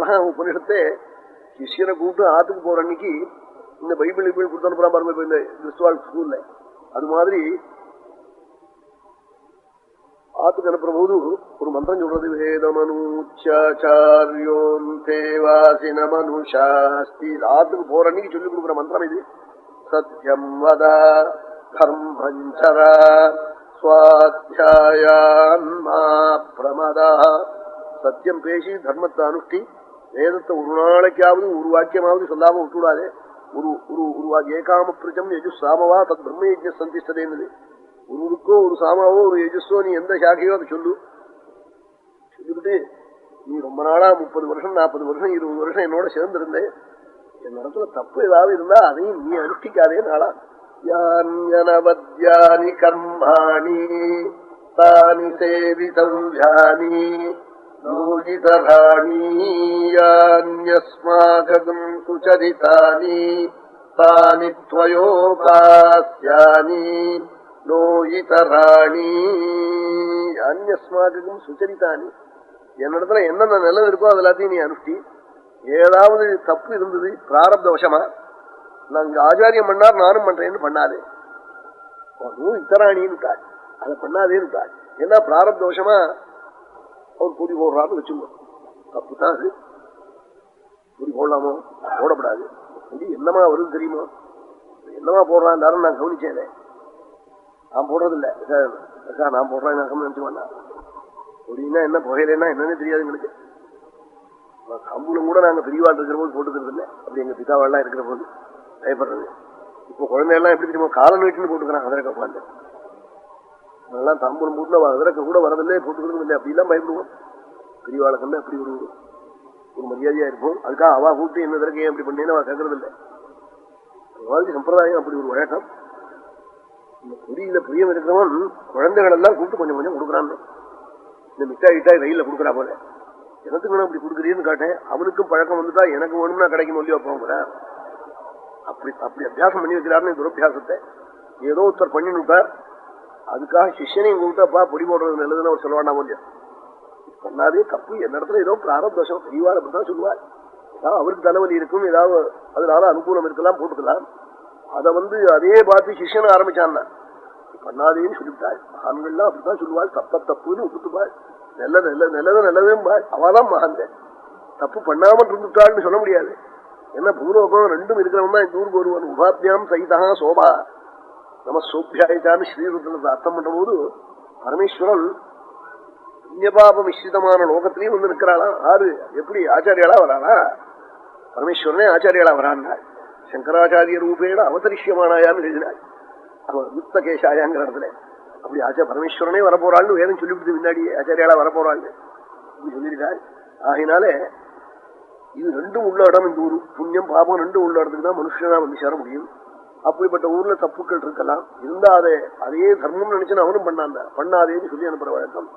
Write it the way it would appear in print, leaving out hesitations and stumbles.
அதனாலதான் உபனிஷத்தை சிஷியனை கூப்பிட்டு ஆத்துக்கு போற அன்னைக்கு இந்த பைபிள் கொடுத்து அனுப்புறா பாருங்க. இப்ப இந்த கிறிஸ்துவால் ஸ்கூல்ல அது மாதிரி ஆத்துக்கு அனுப்புற போது ஒரு மந்திரம் சொல்றது, வேதமனுச்சாரியோந்தேவாசின மனுஷாஸ்தி. ஆத்துக்கு போற அன்னைக்கு சொல்லிக் கொடுக்குற மந்திரம் இது. சத்யம் வத தர்மஞ்சர ஸ்வாத்யாயான்மா பிரமதா. சத்தியம் பேசி தர்மத்தை அனுஷ்டி, வேதத்தை ஒரு நாளைக்காவது ஒரு வாக்கியமாவது சொல்லாம விட்டுவிடாதே. ஒரு ஏகாம பிரஜம் யஜு சாமவா தத் பிரம்ம யஜ்ஞ சந்திஷ்டதேன்னு. ஒருவருக்கோ ஒரு சாமாவோ ஒரு யஜுஸோ நீ எந்த சாக்கையோ அதை சொல்லிவிட்டு, நீ ரொம்ப நாளா 30 வருஷம் 40 வருஷம் 20 வருஷம் என்னோட சேர்ந்திருந்தேன், என் இடத்துல தப்பு ஏதாவது இருந்தா அதையும் நீ அனுஷ்டிக்காதே நாளா. யானவத்யானி கர்மாணி தானி சேவிதவ்யானி நோஜிதராணி யான்யஸ்மாகம் சுசரிதானி தானி த்வயோபாஸ்யானி நோயிதராணி அந்யஸ்மாகம் சுச்சரித்தானி. என்னிடத்துல என்னென்ன நல்லது இருக்கோ அது எல்லாத்தையும் நீ அனுஷ்டி. ஏதாவது தப்பு இருந்தது பிராரப்த வசமா, நாங்க ஆச்சாரியம் பண்ணார் நானும் பண்றேன்னு பண்ணாதே. இத்தராணின்னு அதை பண்ணாதேன்னு. ஏன்னா பிராரப்த வசமா அவர் பொடி போடுறான்னு வச்சுக்கணும். தப்பு தான் அது. பொடி போடலாமோ போடப்படாது. பொடி என்னமா வருது தெரியுமோ, என்னமா போடுறான் நான் கவனிச்சேனே. நான் போடுறதில்ல, நான் போடுறேன் நினைச்சு வேணா. பொடினா என்ன புகையிலன்னா என்னன்னு தெரியாது எங்களுக்கு. கம்புலம் கூட நாங்க பெரியவாள் இருக்கிற போது போட்டுக்கிறது இல்லை. அப்படி எங்க பிதாவாள்லாம் இருக்கிற போது பயப்படுறது. இப்போ குழந்தையெல்லாம் எப்படி தெரியுமா, காலம் வீட்டுன்னு போட்டுக்கிறான் அதிரக்க உட்காந்து. அதெல்லாம் தாம்பூலம் போட்டு அதிரக்க கூட வரதில்லை, போட்டுக்கிறதும் இல்லை. அப்படிலாம் பயப்படுவோம். பெரியவாளை கண்டு அப்படி ஒரு மரியாதையா இருப்போம். அதுக்காக அவா கூப்பிட்டு என்ன திறக்க அப்படி பண்ணேன்னு அவ கேட்கறது இல்லை. அந்த மாதிரி சம்பிரதாயம், அப்படி ஒரு வழக்கம். இந்த பொடியில பிரியம் இருக்கிறவன் குழந்தைகள் எல்லாம் கூப்பிட்டு கொஞ்சம் கொஞ்சம் கொடுக்குறான்னு. இந்த மிட்டாய் ரயில கொடுக்குறா போல, எனக்கு வேணும் அப்படி கொடுக்குறீன்னு காட்டேன். அவனுக்கும் பழக்கம் வந்துட்டா எனக்கு வேணும்னா கிடைக்கும் இல்லையோ அப்போ. அப்படி அபியாசம் பண்ணி வைக்கிறாருன்னு துரபியாசத்தை ஏதோ ஒருத்தர் பண்ணின்னு விட்டார். அதுக்காக சிஷ்யனையும் கூப்பிட்டாப்பா பொடி போடுறது நல்லதுன்னு அவர் சொல்ல வேண்டாம் இல்லையா. பண்ணாதே தப்பு. என்ன இடத்துல ஏதோ பிராரப்தோஷம் பெரியவாள் அப்படித்தான் சொல்லுவார். ஏதாவது அவருக்கு தலைவலி இருக்கும், ஏதாவது அதனால அனுகூலம் இருக்கலாம், போட்டுக்கலாம். அதை அதே பார்த்து சிஷ்யனை ஆரம்பிச்சான்னா பண்ணாதேன்னு சொல்லிவிட்டாள். மகான்கள்லாம் அப்படித்தான் சொல்லுவாள். தப்புன்னு ஒப்புத்துப்பாள். நல்லதும்பாள். அவதான் மகான்க. தப்பு பண்ணாமல் இருந்துட்டாள்னு சொல்ல முடியாது. என்ன பூர்வகம் ரெண்டும் இருக்கிறவன் தான் இந்த ஊருக்கு ஒருவன். உபாத்தியாம் சைதா சோபா நம்ம சோபியாயிட்டான்னு ஸ்ரீருத்ரத்தை அர்த்தம் பண்ற போது பரமேஸ்வரன் புண்ணியபாப மிஸ்ரிதமான லோகத்திலையும் நிற்கிறாளா. ஆறு எப்படி ஆச்சாரியாளா வராளா? பரமேஸ்வரனே ஆச்சாரியாளா வரான்னாள். சங்கராச்சாரிய ரூபேன அவதரிஷ்யமானாயான்னு எழுதினாள். அவன் யுக்த கேசாயாங்கிற இடத்துல அப்படி பரமேஸ்வரனே வரப்போறாள்னு வேதம் சொல்லிவிடுது. முன்னாடியே ஆச்சாரியாளா வரப்போறாள்னு அப்படி சொல்லியிருக்காள். ஆகினாலே இது ரெண்டும் உள்ள இடம். இந்த ஊரு புண்ணியம் பாபம் ரெண்டும் உள்ள இடத்துக்கு தான் மனுஷனா வந்து சேர முடியும். அப்படிப்பட்ட ஊர்ல தப்புக்கள் இருக்கலாம். இருந்தா அதே தர்மம் நினைச்சுன்னு அவனும் பண்ணாதேன்னு சொல்லி அனுப்புற வழக்கம்.